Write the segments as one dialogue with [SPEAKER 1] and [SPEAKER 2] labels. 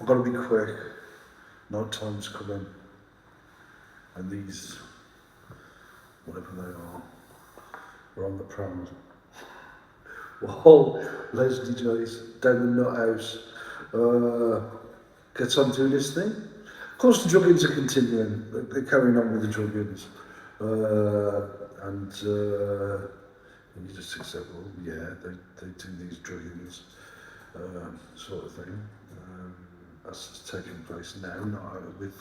[SPEAKER 1] I've got to be quick. Night time's coming. And these, whatever they are on the prowl. Well, Leslie Joyce down the nut house gets on doing this thing. Of course, the druggings are continuing. They're carrying on with the druggings. And you just accept, well, yeah, they do these druggings, sort of thing. That's taking place now, not with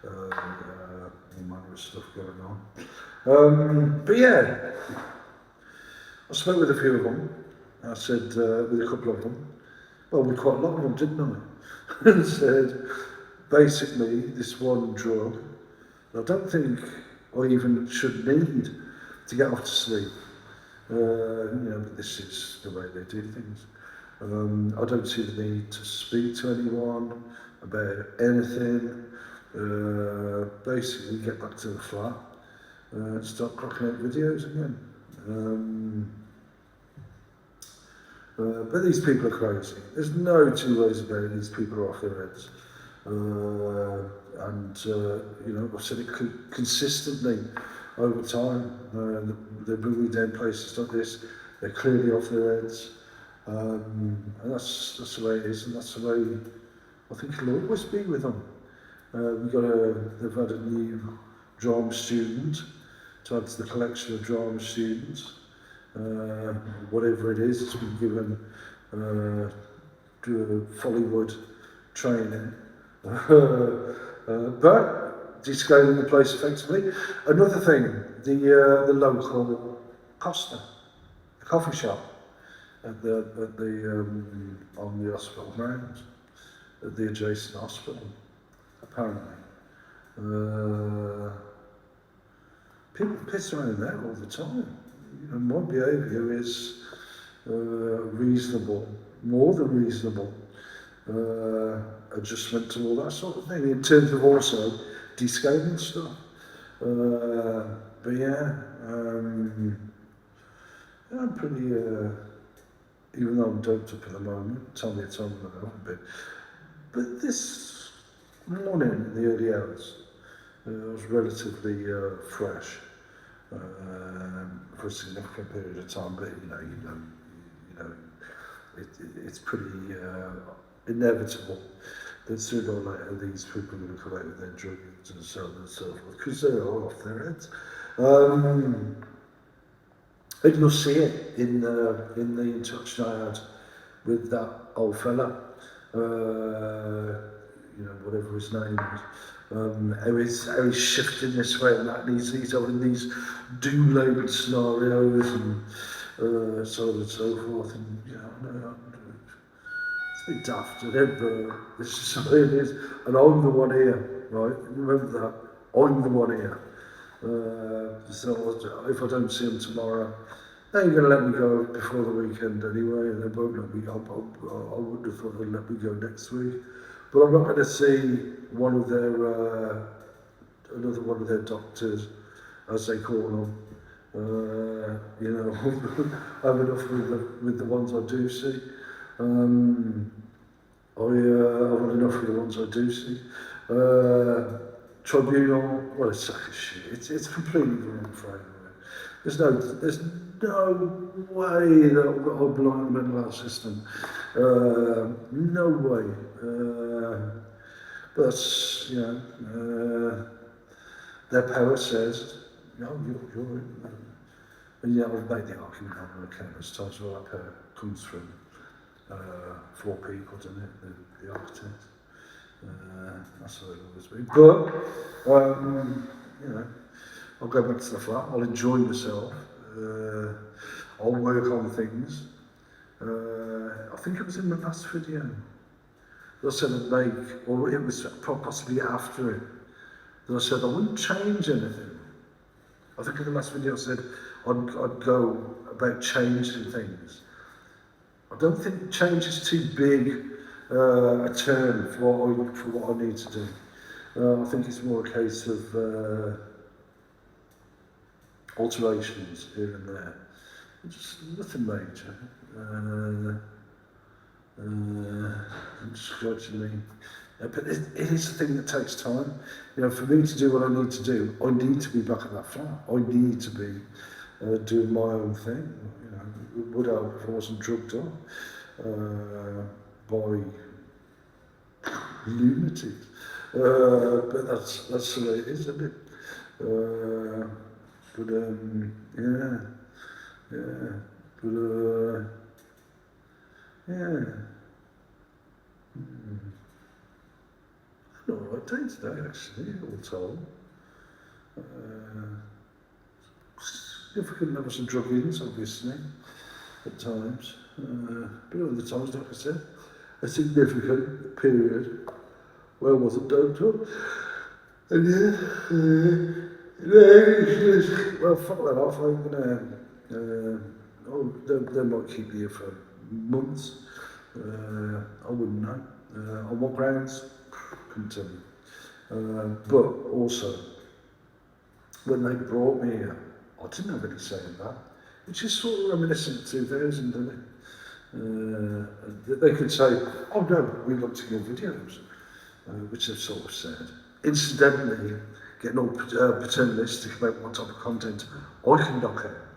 [SPEAKER 1] all manner of stuff going on. But yeah, I spoke with a few of them. I said, with a couple of them, well, with quite a lot of them, didn't I? And said, basically, this one drug, I don't think I even should need to get off to sleep. But this is the way they do things. I don't see the need to speak to anyone about anything. Basically, get back to the flat and start cracking out videos again. But these people are crazy. There's no two ways about it. These people are off their heads. I've said it consistently over time. They're moving down places like this. They're clearly off their heads. And that's the way it is, and that's the way I think it'll always be with them. They've had a new drama student to add to the collection of drama students. Whatever it is, it's been given Follywood training. But descaling the place effectively. Another thing, the local Costa, the coffee shop at the on the hospital grounds, at the adjacent hospital, apparently. People piss around there all the time. My behaviour is reasonable, more than reasonable. Adjustment to all that sort of thing, in terms of also descaling stuff. I'm pretty, even though I'm doped up at the moment, tell me it's on a little bit. But this morning, in the early hours, I was relatively fresh for a significant period of time. But it's pretty inevitable that sooner or later these people are going to come out with their drugs and so on and so forth, because they're all off their heads. And you'll see it in the introduction I had with that old fella, whatever his name is. How he's shifting this way and that, and he's having these doom-laden scenarios and so on and so forth. And it's a bit daft, isn't it? But this is the way it is. And I'm the one here, right? Remember that. I'm the one here. So if I don't see him tomorrow, they're going to let me go before the weekend anyway, and they won't let me go. I would have thought they'd let me go next week. But I'm not going to see another one of their doctors, as they call them. I've enough with the ones I do see. I've had enough with the ones I do see. Tribunal, well, it's a sack of shit. It's completely the wrong framework. There's no way that I belong in the mental health system. No way. But that's, their power says, no, you're in. And I've made the argument on countless times where that power comes from 4 people, doesn't it? The architect. That's how it always be. But, I'll go back to the flat, I'll enjoy myself, I'll work on things. I think it was in the last video that I said I'd make, or it was possibly after it, that I said I wouldn't change anything. I think in the last video I said I'd go about changing things. I don't think change is too big a term for what I need to do. I think it's more a case of alterations here and there. Just nothing major. gradually. But it is a thing that takes time. You know, for me to do what I need to do, I need to be back at that flat. I need to be doing my own thing. You know, it would help if I wasn't drugged up by lunatics. But that's the way it is, isn't it? But yeah, yeah, but yeah. No, I day today actually, all told. Significant levels of drug-ins, obviously, at times. But other times, like I said, a significant period where I wasn't doped up. And well, fuck that off. I'm gonna. They might keep me here for months. I wouldn't know. On what grounds? Couldn't tell you. But also, when they brought me here, I didn't have any say in that. Which is sort of reminiscent of 2000, isn't it? They could say, oh no, we looked at your videos, which they've sort of said. Incidentally, getting all paternalistic about what type of content I can knock out.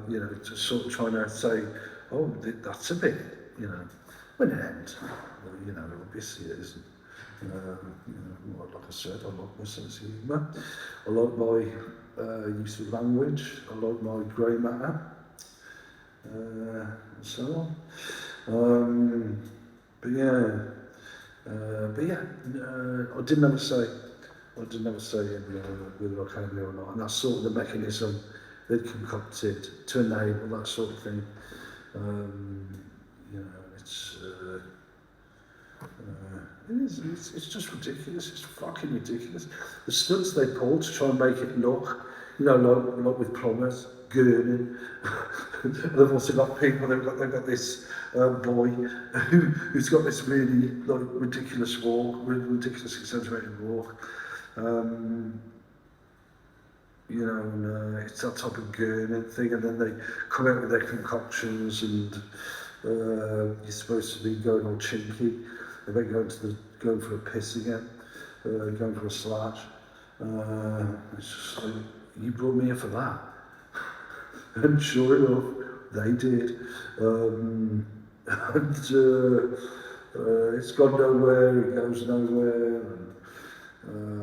[SPEAKER 1] You know, just sort of trying to say, oh, that's a bit, you know, when it ends. Well, you know, obviously it isn't. You know, like I said, I like my sense of humour. I like my use of language. I like my grey matter. And so on. But yeah, I didn't have a say. I didn't have a say in whether I came here or not. And that's sort of the mechanism they'd concocted to enable that sort of thing. You know, it's just ridiculous. It's fucking ridiculous. The stunts they pull to try and make it look, you know, like with plumbers, gurning. They've also got people. They've got this boy who's got this really like ridiculous walk, really ridiculous exaggerated walk. You know, and it's that type of gurning thing, and then they come out with their concoctions, and you're supposed to be going all chinky. They might going for a piss again, going for a slash. It's just like, you brought me here for that. And sure enough, they did. And it's gone nowhere, it goes nowhere. And,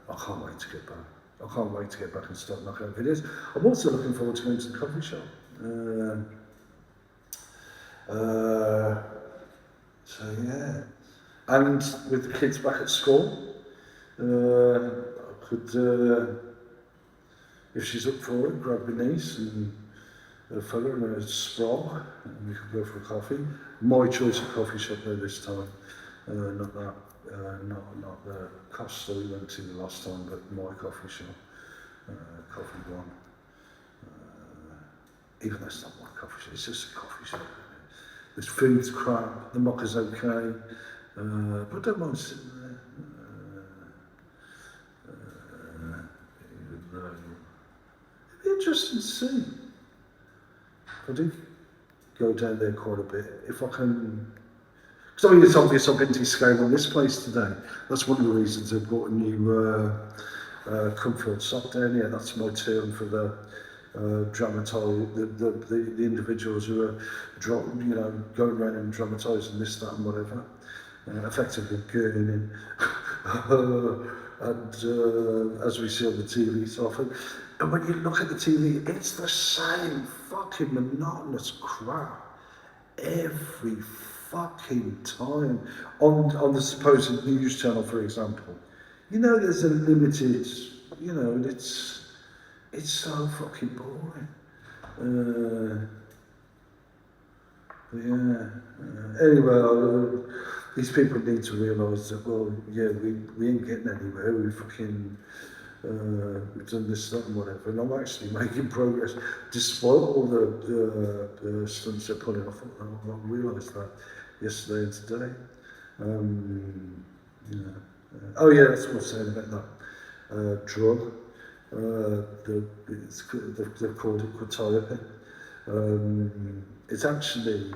[SPEAKER 1] I can't wait to get back. I can't wait to get back and start knocking out videos. I'm also looking forward to going to the coffee shop. So yeah. And with the kids back at school, I could, if she's up for it, grab my niece and a fella and a sprog, and we could go for a coffee. My choice of coffee shop though this time, not that, not the Costa we went to the last time, but my coffee shop, Coffee One. Even though it's not my coffee shop, it's just a coffee shop. This food's crap, the mocha's okay, but I don't mind sitting there. Even though it'd be interesting to see. I do go down there quite a bit. If I can, because I mean it's obvious I've been to scale on this place today. That's one of the reasons I bought a new Comfort sock down here. That's my term for the dramatise the individuals who are going around and dramatising this, that and whatever, effectively gurning. And as we see on the TV so often, and when you look at the TV, it's the same fucking monotonous crap every fucking time. On the supposed news channel, for example, you know, there's a limited, you know, and it's so fucking boring. Anyway, these people need to realise that, well, yeah, we ain't getting anywhere. We've done this, that and whatever, and I'm actually making progress despite all the stunts they're pulling off. I realised that yesterday and today. Oh yeah, that's what I was saying about that drug. They've called it quetiapine. It's actually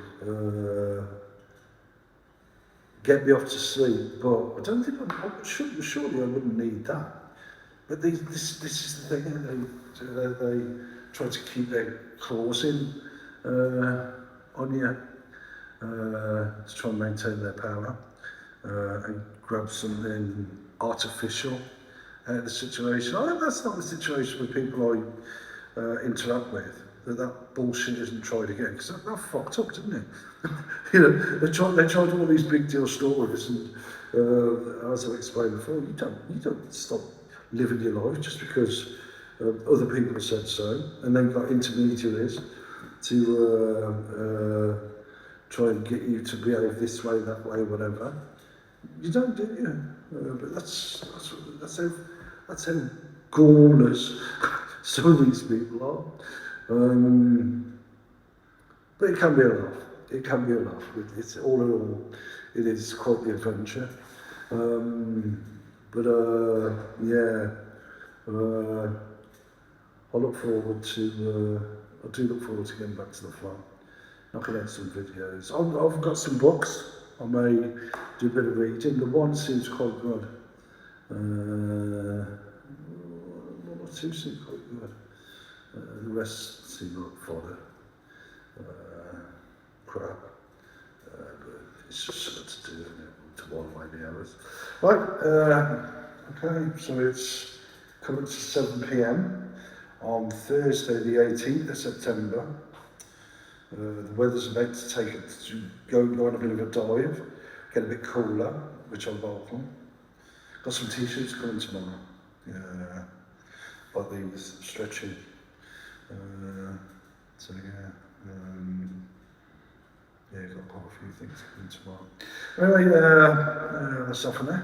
[SPEAKER 1] get me off to sleep, but I don't think surely I wouldn't need that. But this is the thing, they try to keep their claws in on you to try and maintain their power and grab something artificial out of the situation. I think that's not the situation with people I interact with. That bullshit isn't tried again, because that fucked up, didn't it? You know, they tried all these big deal stories, and as I've explained before, you don't stop living your life just because other people said so, and then got intermediaries to try and get you to behave this way, that way, whatever. You don't, do you? But that's how ghoulish some of these people are. But it can be a laugh. It can be a laugh. It's all in all, it is quite the adventure. Yeah, I look forward to. I do look forward to getting back to the farm, knocking out some videos. I've got some books. I may do a bit of reading. The one seems quite good. One or two seem quite good. The rest seem like fodder. Crap. But it's just something to do, isn't it? To while away the hours. Right, okay, so it's coming to 7 p.m. on Thursday the 18th of September. The weather's about to take it to go on a bit of a dive, get a bit cooler, which I welcome. Got some t-shirts coming tomorrow. Yeah, like these, stretchy. So yeah, got quite a few things coming tomorrow. Anyway, that's off for now.